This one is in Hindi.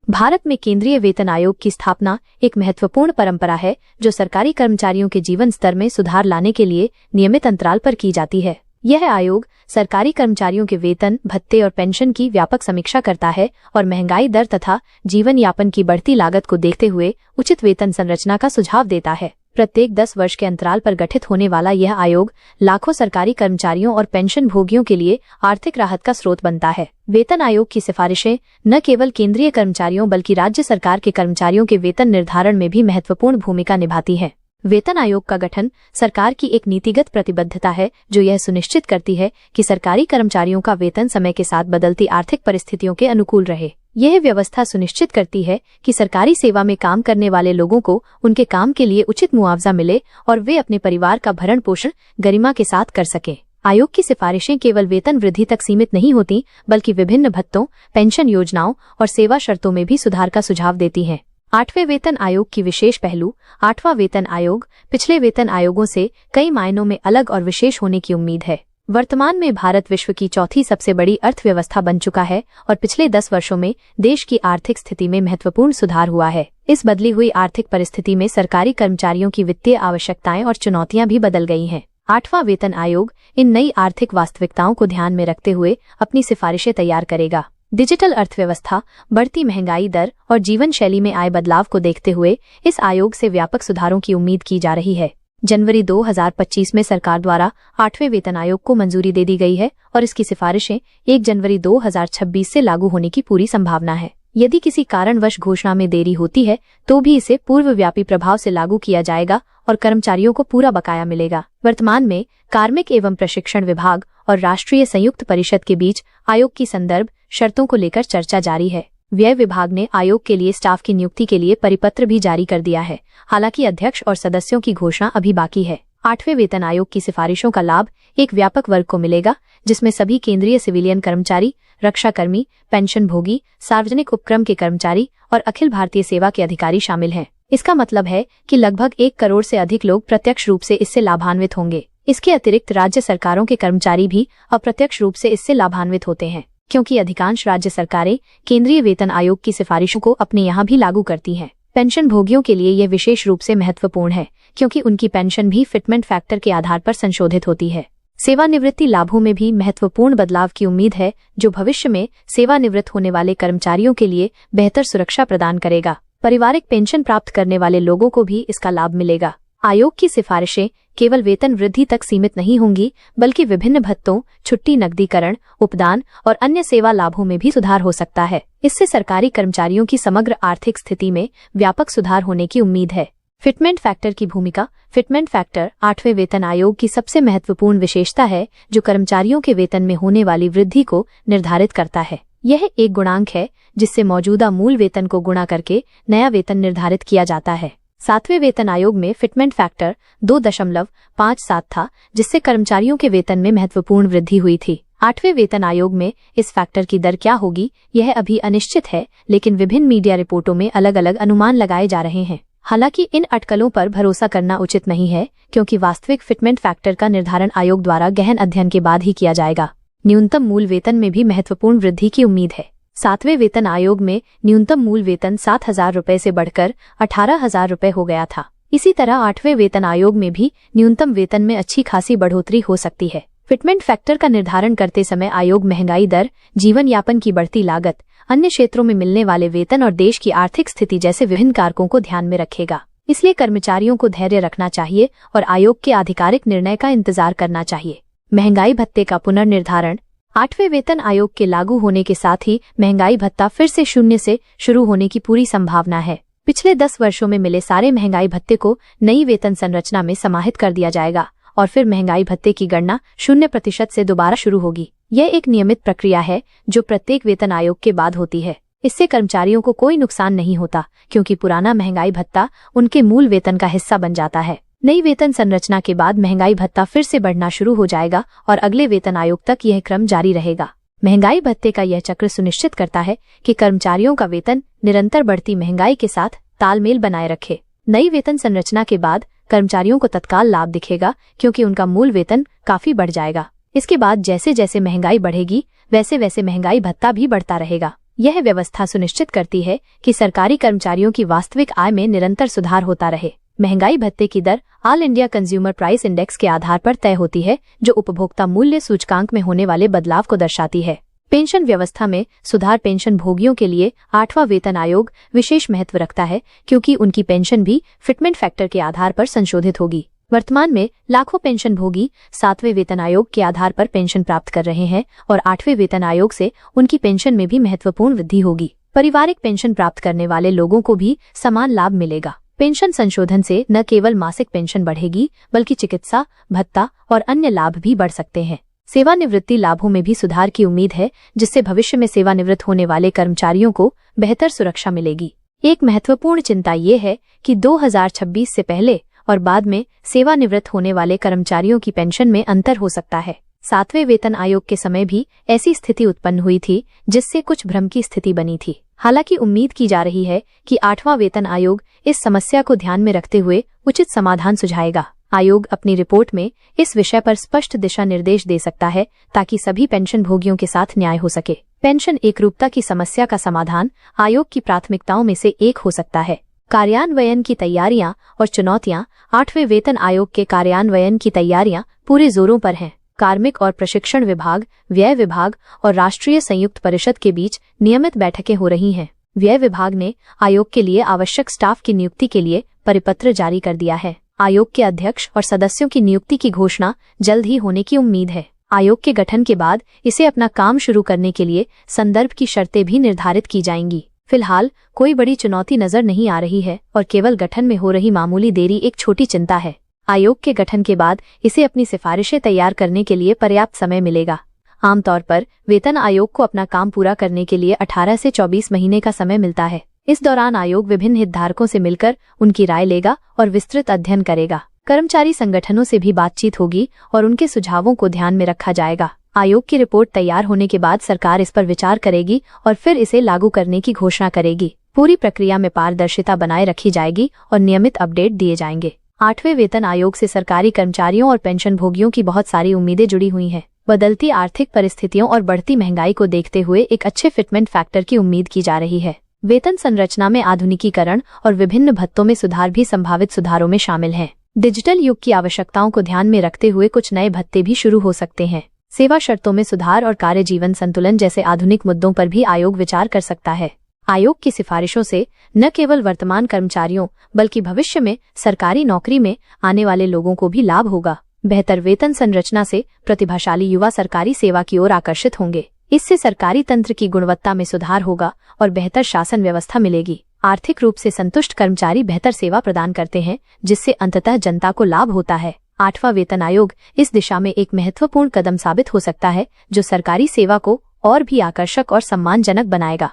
भारत में केंद्रीय वेतन आयोग की स्थापना एक महत्वपूर्ण परंपरा है जो सरकारी कर्मचारियों के जीवन स्तर में सुधार लाने के लिए नियमित अंतराल पर की जाती है। यह आयोग सरकारी कर्मचारियों के वेतन, भत्ते और पेंशन की व्यापक समीक्षा करता है और महंगाई दर तथा जीवन यापन की बढ़ती लागत को देखते हुए उचित वेतन संरचना का सुझाव देता है। प्रत्येक 10 वर्ष के अंतराल पर गठित होने वाला यह आयोग लाखों सरकारी कर्मचारियों और पेंशन भोगियों के लिए आर्थिक राहत का स्रोत बनता है। वेतन आयोग की सिफारिशें न केवल केंद्रीय कर्मचारियों बल्कि राज्य सरकार के कर्मचारियों के वेतन निर्धारण में भी महत्वपूर्ण भूमिका निभाती है। वेतन आयोग का गठन सरकार की एक नीतिगत प्रतिबद्धता है जो यह सुनिश्चित करती है कि सरकारी कर्मचारियों का वेतन समय के साथ बदलती आर्थिक परिस्थितियों के अनुकूल रहे। यह व्यवस्था सुनिश्चित करती है कि सरकारी सेवा में काम करने वाले लोगों को उनके काम के लिए उचित मुआवजा मिले और वे अपने परिवार का भरण पोषण गरिमा के साथ कर सकें। आयोग की सिफारिशें केवल वेतन वृद्धि तक सीमित नहीं होती बल्कि विभिन्न भत्तों, पेंशन योजनाओं और सेवा शर्तों में भी सुधार का सुझाव देती हैं। 8वें वेतन आयोग की विशेष पहलू। 8वां वेतन आयोग पिछले वेतन आयोगों से कई मायनों में अलग और विशेष होने की उम्मीद है। वर्तमान में भारत विश्व की चौथी सबसे बड़ी अर्थव्यवस्था बन चुका है और पिछले 10 वर्षों में देश की आर्थिक स्थिति में महत्वपूर्ण सुधार हुआ है। इस बदली हुई आर्थिक परिस्थिति में सरकारी कर्मचारियों की वित्तीय आवश्यकताएं और चुनौतियां भी बदल गई हैं। 8वां वेतन आयोग इन नई आर्थिक वास्तविकताओं को ध्यान में रखते हुए अपनी सिफारिशें तैयार करेगा। डिजिटल अर्थव्यवस्था, बढ़ती महंगाई दर और जीवन शैली में आए बदलाव को देखते हुए इस आयोग से व्यापक सुधारों की उम्मीद की जा रही है। जनवरी 2025 में सरकार द्वारा 8वें वेतन आयोग को मंजूरी दे दी गई है और इसकी सिफारिशें 1 जनवरी 2026 से लागू होने की पूरी संभावना है। यदि किसी कारणवश घोषणा में देरी होती है तो भी इसे पूर्वव्यापी प्रभाव से लागू किया जाएगा और कर्मचारियों को पूरा बकाया मिलेगा। वर्तमान में कार्मिक एवं प्रशिक्षण विभाग और राष्ट्रीय संयुक्त परिषद के बीच आयोग की संदर्भ शर्तों को लेकर चर्चा जारी है। व्यय विभाग ने आयोग के लिए स्टाफ की नियुक्ति के लिए परिपत्र भी जारी कर दिया है। हालांकि अध्यक्ष और सदस्यों की घोषणा अभी बाकी है। 8वें वेतन आयोग की सिफारिशों का लाभ एक व्यापक वर्ग को मिलेगा जिसमें सभी केंद्रीय सिविलियन कर्मचारी, रक्षाकर्मी, पेंशन भोगी, सार्वजनिक उपक्रम के कर्मचारी और अखिल भारतीय सेवा के अधिकारी शामिल हैं। इसका मतलब है कि लगभग 1 करोड़ से अधिक लोग प्रत्यक्ष रूप से इससे लाभान्वित होंगे। इसके अतिरिक्त राज्य सरकारों के कर्मचारी भी अप्रत्यक्ष रूप से इससे लाभान्वित होते हैं क्योंकि अधिकांश राज्य सरकारें केंद्रीय वेतन आयोग की सिफारिशों को अपने यहाँ भी लागू करती हैं। पेंशन भोगियों के लिए यह विशेष रूप से महत्वपूर्ण है क्योंकि उनकी पेंशन भी फिटमेंट फैक्टर के आधार पर संशोधित होती है। सेवानिवृत्ति लाभों में भी महत्वपूर्ण बदलाव की उम्मीद है जो भविष्य में सेवानिवृत्त होने वाले कर्मचारियों के लिए बेहतर सुरक्षा प्रदान करेगा। पारिवारिक पेंशन प्राप्त करने वाले लोगों को भी इसका लाभ मिलेगा। आयोग की सिफारिशें केवल वेतन वृद्धि तक सीमित नहीं होंगी बल्कि विभिन्न भत्तों, छुट्टी नकदीकरण, उपदान और अन्य सेवा लाभों में भी सुधार हो सकता है। इससे सरकारी कर्मचारियों की समग्र आर्थिक स्थिति में व्यापक सुधार होने की उम्मीद है। फिटमेंट फैक्टर की भूमिका। फिटमेंट फैक्टर 8वें वेतन आयोग की सबसे महत्वपूर्ण विशेषता है जो कर्मचारियों के वेतन में होने वाली वृद्धि को निर्धारित करता है। यह एक गुणांक है जिससे मौजूदा मूल वेतन को गुणा करके नया वेतन निर्धारित किया जाता है। 7वें वेतन आयोग में फिटमेंट फैक्टर 2.57 था जिससे कर्मचारियों के वेतन में महत्वपूर्ण वृद्धि हुई थी। 8वें वेतन आयोग में इस फैक्टर की दर क्या होगी यह अभी अनिश्चित है लेकिन विभिन्न मीडिया रिपोर्टों में अलग अलग अनुमान लगाए जा रहे हैं। हालांकि इन अटकलों पर भरोसा करना उचित नहीं है क्योंकि वास्तविक फिटमेंट फैक्टर का निर्धारण आयोग द्वारा गहन अध्ययन के बाद ही किया जाएगा। न्यूनतम मूल वेतन में भी महत्वपूर्ण वृद्धि की उम्मीद है। 7वें वेतन आयोग में न्यूनतम मूल वेतन 7,000 रुपए से बढ़कर 18,000 रुपए हो गया था। इसी तरह 8वें वेतन आयोग में भी न्यूनतम वेतन में अच्छी खासी बढ़ोतरी हो सकती है। फिटमेंट फैक्टर का निर्धारण करते समय आयोग महंगाई दर, जीवन यापन की बढ़ती लागत, अन्य क्षेत्रों में मिलने वाले वेतन और देश की आर्थिक स्थिति जैसे विभिन्न कारकों को ध्यान में रखेगा। इसलिए कर्मचारियों को धैर्य रखना चाहिए और आयोग के आधिकारिक निर्णय का इंतजार करना चाहिए। महंगाई भत्ते का पुनर्निर्धारण। 8वें वेतन आयोग के लागू होने के साथ ही महंगाई भत्ता फिर से 0 से शुरू होने की पूरी संभावना है। पिछले 10 वर्षों में मिले सारे महंगाई भत्ते को नई वेतन संरचना में समाहित कर दिया जाएगा और फिर महंगाई भत्ते की गणना 0% से दोबारा शुरू होगी। यह एक नियमित प्रक्रिया है जो प्रत्येक वेतन आयोग के बाद होती है। इससे कर्मचारियों को कोई नुकसान नहीं होता क्योंकि पुराना महंगाई भत्ता उनके मूल वेतन का हिस्सा बन जाता है। नई वेतन संरचना के बाद महंगाई भत्ता फिर से बढ़ना शुरू हो जाएगा और अगले वेतन आयोग तक यह क्रम जारी रहेगा। महंगाई भत्ते का यह चक्र सुनिश्चित करता है कि कर्मचारियों का वेतन निरंतर बढ़ती महंगाई के साथ तालमेल बनाए रखे। नई वेतन संरचना के बाद कर्मचारियों को तत्काल लाभ दिखेगा क्योंकि उनका मूल वेतन काफी बढ़ जाएगा। इसके बाद जैसे जैसे महंगाई बढ़ेगी वैसे वैसे महंगाई भत्ता भी बढ़ता रहेगा। यह व्यवस्था सुनिश्चित करती है कि सरकारी कर्मचारियों की वास्तविक आय में निरंतर सुधार होता रहे। महंगाई भत्ते की दर all India consumer price index के आधार पर तय होती है, जो उपभोक्ता मूल्य सूचकांक में होने वाले बदलाव को दर्शाती है। पेंशन व्यवस्था में सुधार पेंशन भोगियों के लिए 8वां वेतन आयोग विशेष महत्व रखता है, क्योंकि उनकी पेंशन भी फिटमेंट फैक्टर के आधार पर संशोधित होगी। वर्तमान में लाखों पेंशन भोगी 7वें वेतन आयोग के आधार पर पेंशन प्राप्त कर रहे हैं और 8वें वेतन आयोग से उनकी पेंशन में भी महत्वपूर्ण वृद्धि होगी। पारिवारिक पेंशन प्राप्त करने वाले लोगों को भी समान लाभ मिलेगा। पेंशन संशोधन से न केवल मासिक पेंशन बढ़ेगी, बल्कि चिकित्सा भत्ता और अन्य लाभ भी बढ़ सकते हैं। सेवानिवृत्ति लाभों में भी सुधार की उम्मीद है, जिससे भविष्य में सेवानिवृत्त होने वाले कर्मचारियों को बेहतर सुरक्षा मिलेगी। एक महत्वपूर्ण चिंता ये है कि 2026 से पहले और बाद में सेवानिवृत्त होने वाले कर्मचारियों की पेंशन में अंतर हो सकता है। 7वें वेतन आयोग के समय भी ऐसी स्थिति उत्पन्न हुई थी, जिससे कुछ भ्रम की स्थिति बनी थी। हालांकि उम्मीद की जा रही है कि 8वां वेतन आयोग इस समस्या को ध्यान में रखते हुए उचित समाधान सुझाएगा। आयोग अपनी रिपोर्ट में इस विषय पर स्पष्ट दिशा निर्देश दे सकता है, ताकि सभी पेंशन भोगियों के साथ न्याय हो सके। पेंशन एकरूपता की समस्या का समाधान आयोग की प्राथमिकताओं में से एक हो सकता है। कार्यान्वयन की तैयारियां और चुनौतियां। 8वें वेतन आयोग के कार्यान्वयन की तैयारियां पूरे जोरों पर हैं। कार्मिक और प्रशिक्षण विभाग, व्यय विभाग और राष्ट्रीय संयुक्त परिषद के बीच नियमित बैठकें हो रही हैं। व्यय विभाग ने आयोग के लिए आवश्यक स्टाफ की नियुक्ति के लिए परिपत्र जारी कर दिया है। आयोग के अध्यक्ष और सदस्यों की नियुक्ति की घोषणा जल्द ही होने की उम्मीद है। आयोग के गठन के बाद इसे अपना काम शुरू करने के लिए संदर्भ की शर्तें भी निर्धारित की जाएंगी। फिलहाल कोई बड़ी चुनौती नजर नहीं आ रही है और केवल गठन में हो रही मामूली देरी एक छोटी चिंता है। आयोग के गठन के बाद इसे अपनी सिफारिशें तैयार करने के लिए पर्याप्त समय मिलेगा। आमतौर पर वेतन आयोग को अपना काम पूरा करने के लिए 18 से 24 महीने का समय मिलता है। इस दौरान आयोग विभिन्न हितधारकों से मिलकर उनकी राय लेगा और विस्तृत अध्ययन करेगा। कर्मचारी संगठनों से भी बातचीत होगी और उनके सुझावों को ध्यान में रखा जाएगा। आयोग की रिपोर्ट तैयार होने के बाद सरकार इस पर विचार करेगी और फिर इसे लागू करने की घोषणा करेगी। पूरी प्रक्रिया में पारदर्शिता बनाए रखी जाएगी और नियमित अपडेट दिए जाएंगे। 8वें वेतन आयोग से सरकारी कर्मचारियों और पेंशन भोगियों की बहुत सारी उम्मीदें जुड़ी हुई हैं। बदलती आर्थिक परिस्थितियों और बढ़ती महंगाई को देखते हुए एक अच्छे फिटमेंट फैक्टर की उम्मीद की जा रही है। वेतन संरचना में आधुनिकीकरण और विभिन्न भत्तों में सुधार भी संभावित सुधारों में शामिल हैं। डिजिटल युग की आवश्यकताओं को ध्यान में रखते हुए कुछ नए भत्ते भी शुरू हो सकते हैं। सेवा शर्तों में सुधार और कार्य जीवन संतुलन जैसे आधुनिक मुद्दों पर भी आयोग विचार कर सकता है। आयोग की सिफारिशों से न केवल वर्तमान कर्मचारियों बल्कि भविष्य में सरकारी नौकरी में आने वाले लोगों को भी लाभ होगा। बेहतर वेतन संरचना से प्रतिभाशाली युवा सरकारी सेवा की ओर आकर्षित होंगे। इससे सरकारी तंत्र की गुणवत्ता में सुधार होगा और बेहतर शासन व्यवस्था मिलेगी। आर्थिक रूप से संतुष्ट कर्मचारी बेहतर सेवा प्रदान करते हैं, जिससे अंततः जनता को लाभ होता है। 8वां वेतन आयोग इस दिशा में एक महत्वपूर्ण कदम साबित हो सकता है, जो सरकारी सेवा को और भी आकर्षक और सम्मानजनक बनाएगा।